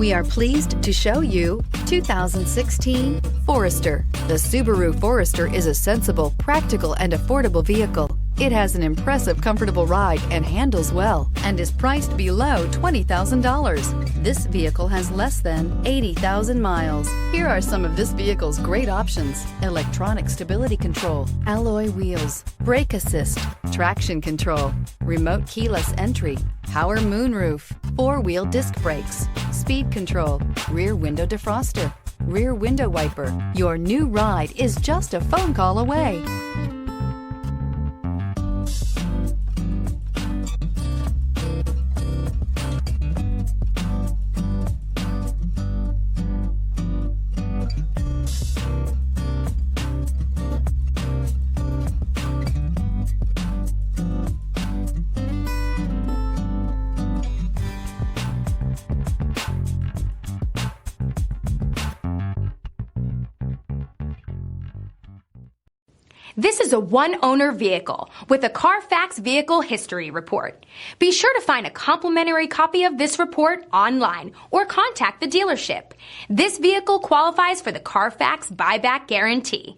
We are pleased to show you 2016 Forester. The Subaru Forester is a sensible, practical, and affordable vehicle. It has an impressive, comfortable ride and handles well and is priced below $20,000. This vehicle has less than 80,000 miles. Here are some of this vehicle's great options: electronic stability control, alloy wheels, brake assist, traction control, remote keyless entry, power moonroof, four-wheel disc brakes, speed control, rear window defroster, rear window wiper. Your new ride is just a phone call away. This is a one-owner vehicle with a CARFAX Vehicle History Report. Be sure to find a complimentary copy of this report online or contact the dealership. This vehicle qualifies for the CARFAX Buyback Guarantee.